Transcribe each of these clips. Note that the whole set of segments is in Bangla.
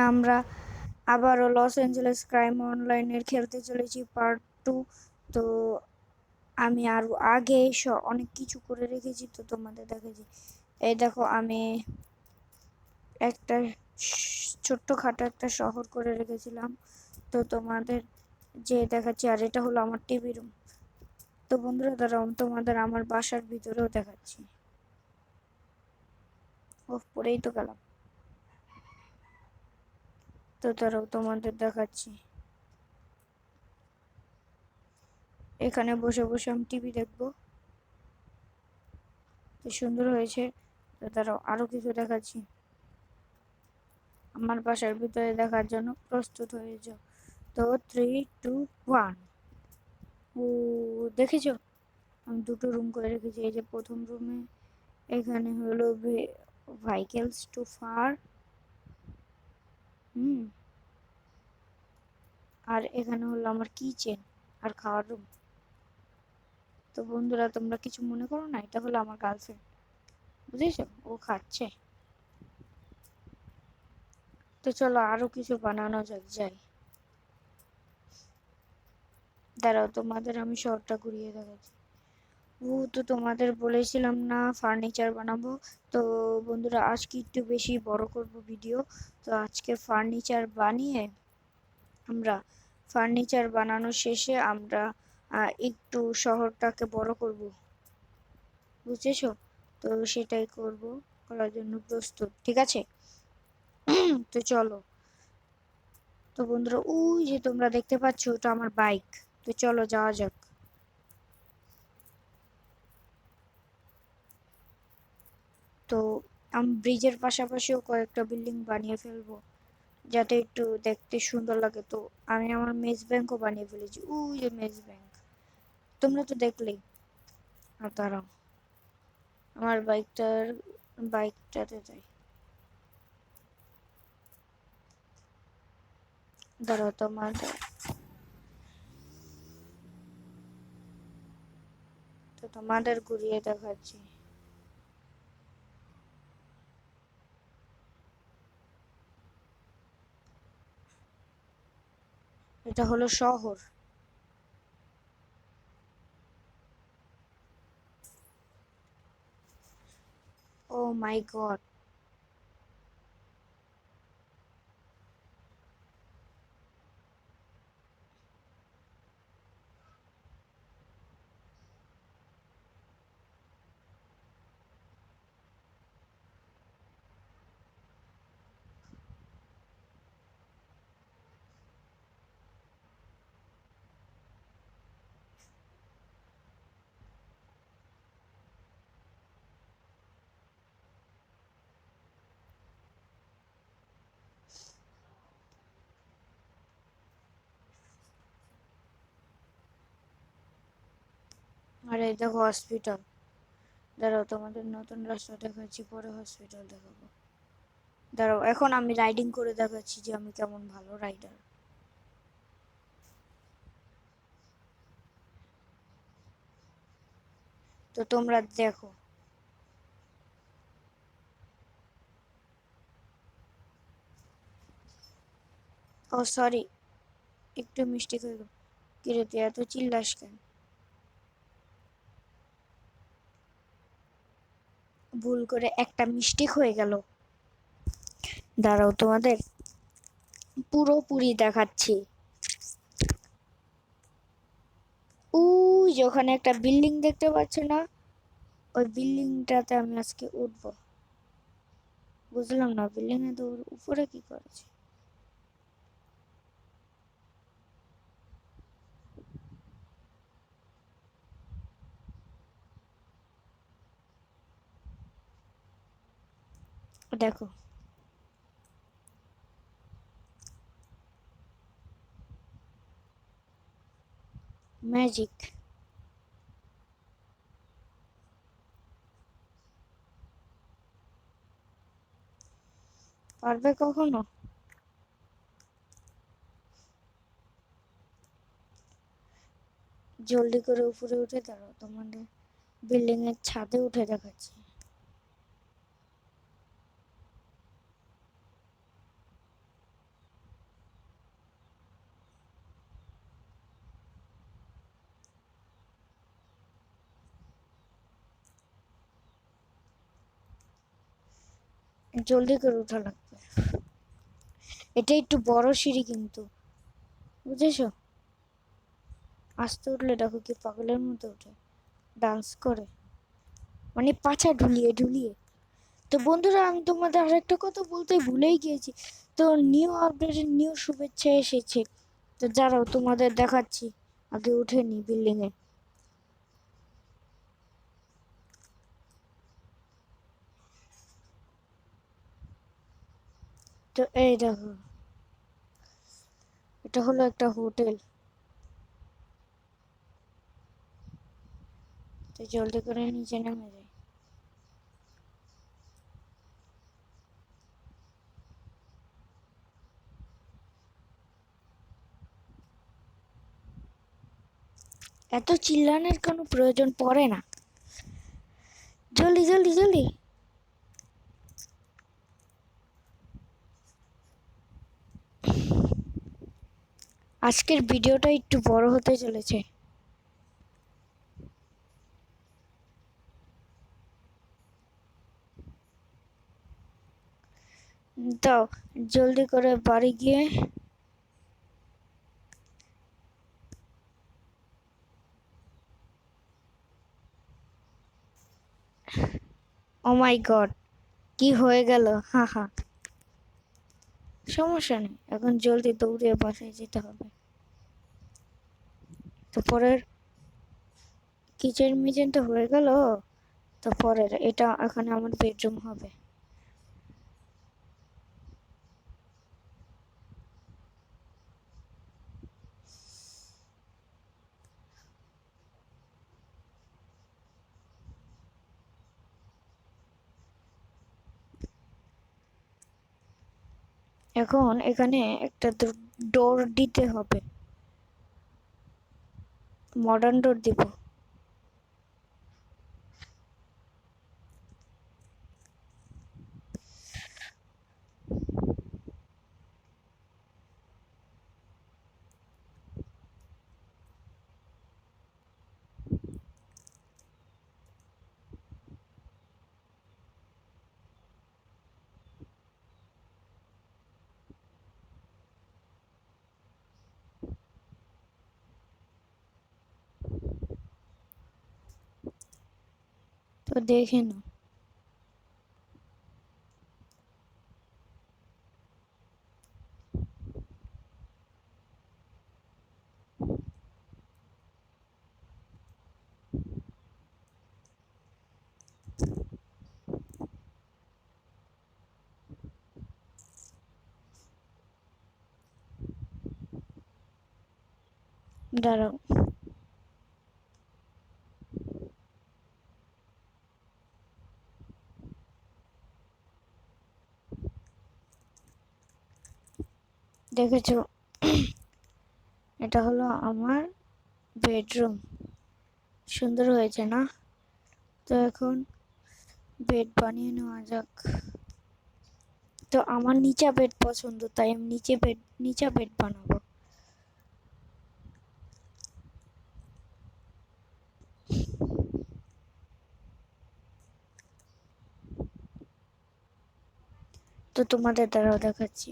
আমরা আবারও লস অ্যাঞ্জেলেস ক্রাইম অনলাইনের খেলতে চলেছি পার্ট 2। তো আমি আরও আগে অনেক কিছু করে রেখেছি, তো তোমাদের দেখেছি। এই দেখো, আমি একটা ছোট্টখাটো একটা শহর করে রেখেছিলাম, তো তোমাদের যে দেখাচ্ছি। আর এটা হলো আমার টিভি রুম। তো বন্ধুরা, দাঁড়াও, তোমাদের আমার বাসার ভিতরেও দেখাচ্ছি। ওহ, পরেই তো গেলাম। তো দাঁড়াও, তোমাদের দেখাচ্ছি। এখানে বসে বসে আমি টিভি দেখবো, তো সুন্দর হয়েছে। তো দাঁড়াও, আরো কিছু দেখাচ্ছি। আমার বাসার ভিতরে দেখার জন্য প্রস্তুত হয়ে যাও। তো 3, 2, 1। ও, দেখেছো? আমি দুটো রুম করে রেখেছি। এই যে প্রথম রুমে এখানে হলো ভেহিকেলস টু ফার। হুম। আর এখানে হলো আমার কিচেন আর খাওয়ার রুম। তো বন্ধুরা, তোমরা কিছু মনে করো না, এটা হলো আমার গার্লফ্রেন্ড, বুঝেছো? ও খাচ্ছে। তো চলো আরো কিছু বানানো যাক, যাই। দাঁড়াও, তোমাদের আমি শহরটা ঘুরিয়ে দেখাচ্ছি। তো তোমাদের বলেছিলাম না ফার্নিচার বানাবো। তো বন্ধুরা, আজকে একটু বেশি বড় করব ভিডিও। তো আজকে ফার্নিচার বানিয়ে আমরা ফার্নিচার বানানো শেষে আমরা একটু শহরটাকে বড় করব, বুঝেছো? তো সেটাই করব, করার জন্য প্রস্তুত, ঠিক আছে? তো চলো। তো বন্ধুরা, ওই যে তোমরা দেখতে পাচ্ছ, ওটা আমার বাইক। তো চলো যাওয়া যাক। তো আমি ব্রিজের পাশাপাশিও কয়েকটা বিল্ডিং বানিয়ে ফেলবো, যাতে একটু দেখতে সুন্দর লাগে। তো আমি আমার মেজ ব্যাংকও বানিয়ে ফেলেছি, ওই যে মেজ ব্যাংক, তোমরা তো দেখলেই। আর দাঁড়াও, আমার বাইকটাতে যাই। দাঁড়াও, তোমাদের ঘুরিয়ে দেখাচ্ছি। এটা হলো শহর। ও মাই গড। আর এই দেখো হসপিটাল। দাঁড়াও, তোমাদের নতুন রাস্তা দেখাচ্ছি, পরে হসপিটাল দেখাবো। দাঁড়াও, এখন আমি রাইডিং করে দেখাচ্ছি যে আমি কেমন ভালো রাইডার। তো তোমরা দেখো। ও সরি, একটু মিস্টেক হয়ে গেল। কিরে, তুই এত চিল্লাস কেন? ভুল করে একটা মিস্টেক হয়ে গেল। দাঁড়াও, তোমাদের পুরোপুরি দেখাচ্ছি। ওই যে ওখানে একটা বিল্ডিং দেখতে পাচ্ছ না, ওই বিল্ডিংটাতে আমি আজকে উঠবো। বুঝলাম না, বিল্ডিং এ তো উপরে কি করেছে। দেখো, ম্যাজিক। পারবে কখনো? জলদি করে উপরে উঠে দাঁড়াও, তোমাদের বিল্ডিং এর ছাদে উঠে দেখাচ্ছি। জলদি করে উঠা লাগবে। এটা একটু বড় সিঁড়ি কিন্তু, বুঝেছো? আস্তে উঠলে দেখো কি পাগলের মতো উঠে, ডান্স করে, মানে পাছা ঢুলিয়ে ঢুলিয়ে। তো বন্ধুরা, আমি তোমাদের আরেকটা কথা বলতে ভুলেই গিয়েছি। তো নিউ আপডেটের নিউ শুভেচ্ছা এসেছে, তো যারাও তোমাদের দেখাচ্ছি। আগে উঠে নি বিল্ডিং এ। তো এই দেখো, এটা হলো একটা হোটেল। তো জলদি করে নিচে নেমে যাই। এত চিল্লানোর কোনো প্রয়োজন পড়ে না। জলদি জলদি জলদি। আজকের ভিডিওটা একটু বড় হতে চলেছে। তো জলদি করে বাড়ি গিয়ে ও মাই গড, কি হয়ে গেল? হা হা। সমস্যা নেই, এখন জলদি দৌড়ে বাসায় যেতে হবে। তো পরের কিচেন মিচেন তো হয়ে গেল। তো পরের এটা এখানে আমার বেডরুম হবে। এখন এখানে একটা ডোর দিতে হবে, মডার্ন ডোর দিব। তো দেখে নাও। দাঁড়াও, দেখেছো? এটা হলো আমার বেডরুম। সুন্দর হয়েছে না? তো এখন বেড বানিয়ে নেওয়া যাক। তো আমার নিচা বেড পছন্দ, তাই আমি নিচা বেড বানাবো। তো তোমাদের দ্বারাও দেখাচ্ছি।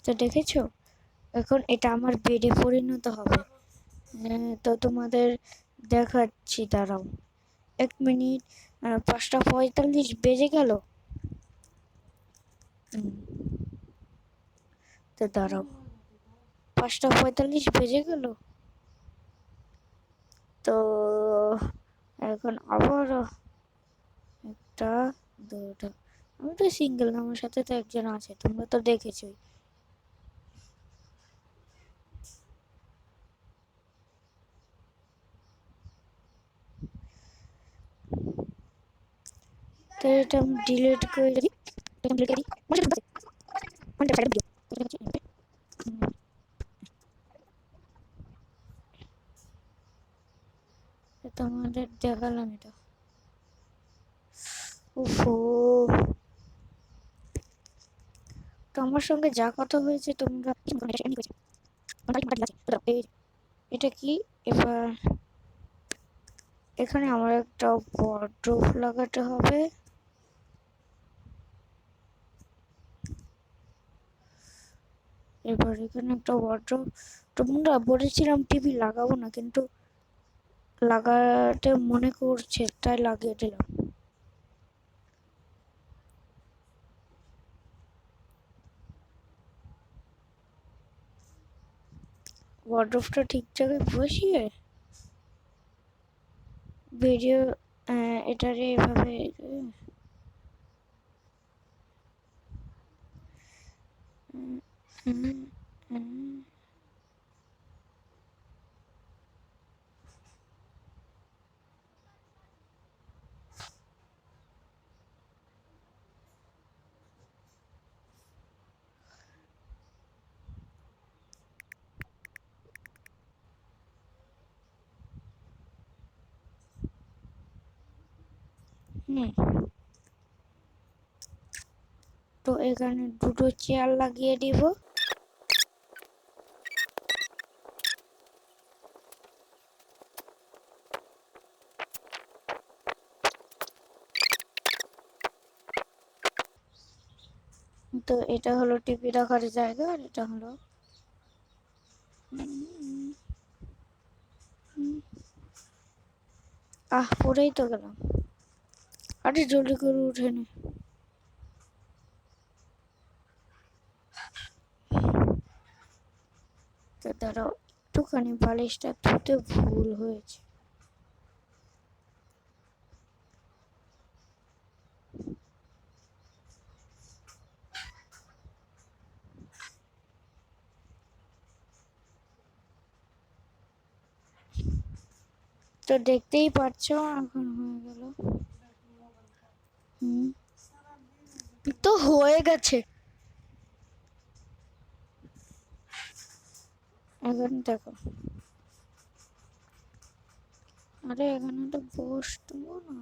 তো দেখেছো, এখন এটা আমার বেডে পরিণত হবে। তো তোমাদের দেখাচ্ছি, দাঁড়াও 1 মিনিট। 5টা 45 বেজে গেল। তো দাঁড়াও, 5টা 45 বেজে গেল। তো এখন আবার একটা, দুটা। আমি তো সিঙ্গেল, আমার সাথে তো একজন আছে, তোমরা তো দেখেছোই। তো এটা আমি ডিলিট করে দিই, তোমাদের দেখালাম এটা। ওহো, তো আমার সঙ্গে যা কথা হয়েছে তোমরা এটা কি? এবার এখানে আমার একটা ওয়ার্ড্রোব লাগাতে হবে। এবার এখানে একটা ওয়ার্ড্রোব, তোমরা বলেছিলাম টিভি লাগাবো না, কিন্তু লাগাতে মনে করছে তাই লাগিয়ে দিলাম। ওয়ার্ড্রোবটা ঠিক জায়গায় বসিয়ে ভিডিও এটারে এভাবে তো এখানে দুটো চেয়ার লাগিয়ে দিব। তো এটা হলো টিভি রাখার জায়গা, আর এটা হলো পরেই তো গেলাম। আরে জলদি করে উঠে নে। তো দাঁড়াও, একটুখানি বালিশটা ধুতে ভুল হয়েছে। তো দেখতেই পাচ্ছ এখন হয়ে গেল। তো হয়ে গেছে। এখন দেখো, আরে এখানে তো বসবো না।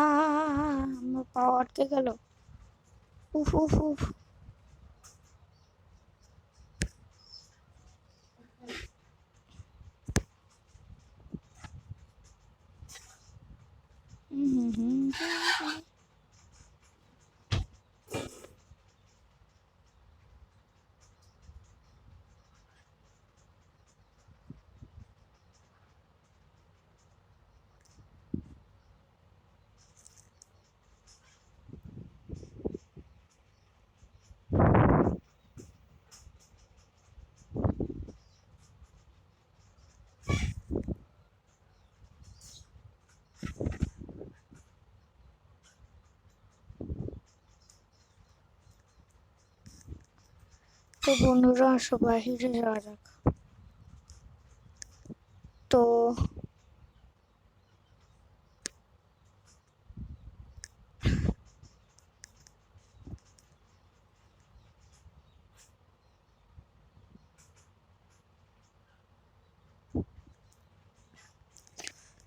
আমার পা আটকে গেল। উফ উফ উফ। তো বন্ধুরা আসো বাহিরে যাওয়া যাক। তো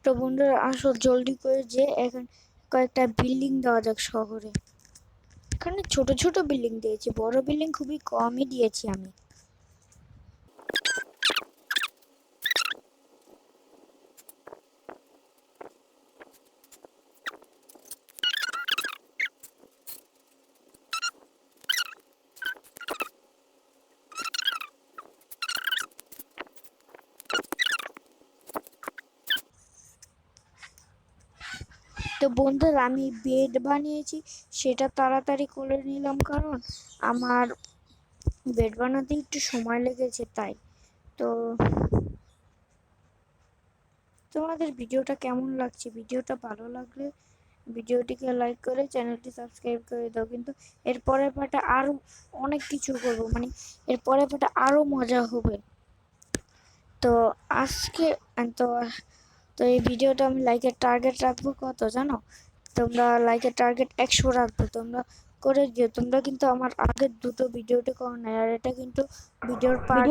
তো বন্ধুরা আসো জলদি করে, যে এখন কয়েকটা বিল্ডিং দেওয়া যাক শহরে। এখানে ছোট ছোট বিল্ডিং দিয়েছি, বড় বিল্ডিং খুবই কমই দিয়েছি আমি। তো বন্ধুরা আমি বেড বানিয়েছি, সেটা তাড়াতাড়ি করে নিলাম, কারণ আমার বেড বানাতে একটু সময় লেগেছে তাই। তো তোমাদের ভিডিওটা কেমন লাগছে? ভিডিওটা ভালো লাগলে ভিডিওটিকে লাইক করে চ্যানেলটি সাবস্ক্রাইব করে দাও। কিন্তু এর পরের পার্টে আরো অনেক কিছু করব, মানে এর পরের পার্টে আরো মজা হবে। তো আজকে তো তো এই ভিডিওটা আমি লাইকের টার্গেট রাখবো কত জানো? তোমরা লাইকের টার্গেট 100 রাখবে, তোমরা করে দিও। তোমরা কিন্তু আমার আগের দুটো ভিডিওতে করো না, আর এটা কিন্তু ভিডিওর পার্ট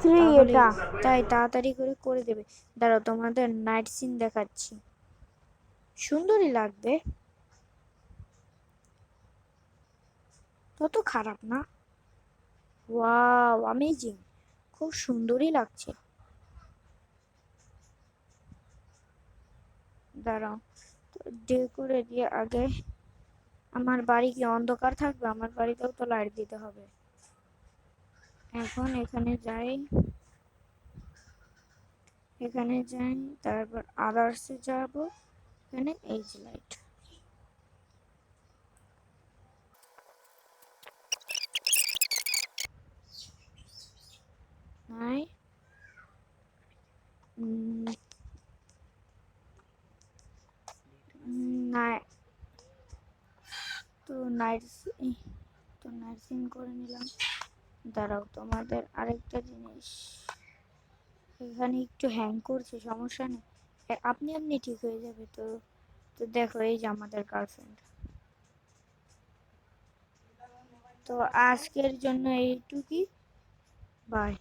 3 তাহলে এটা। তাই তাড়াতাড়ি করে দেবে। দাঁড়াও তোমাদের নাইট সিন দেখাচ্ছি, সুন্দরই লাগবে, তত খারাপ না। ওয়াও অ্যামেজিং, খুব সুন্দরই লাগছে। দাঁড়াও ডে করে দিয়ে আগে। আমার বাড়ি কি অন্ধকার থাকবে? আমার বাড়িতেও তো লাইট দিতে হবে। এখন এখানে যাই, এখানে যাই, তারপর আদার্সে যাব, এখানে এইচ লাইট। নাই নাই, তো নাইট তো নাইট সিন করে নিলাম। দাঁড়াও তোমাদের আরেকটা জিনিস, এখানে একটু হ্যাং করছে, সমস্যা নেই, আপনি আপনি ঠিক হয়ে যাবে। তো তো দেখো এই যে আমাদের গার্লফ্রেন্ড। তো আজকের জন্য এইটুকুই, বাই।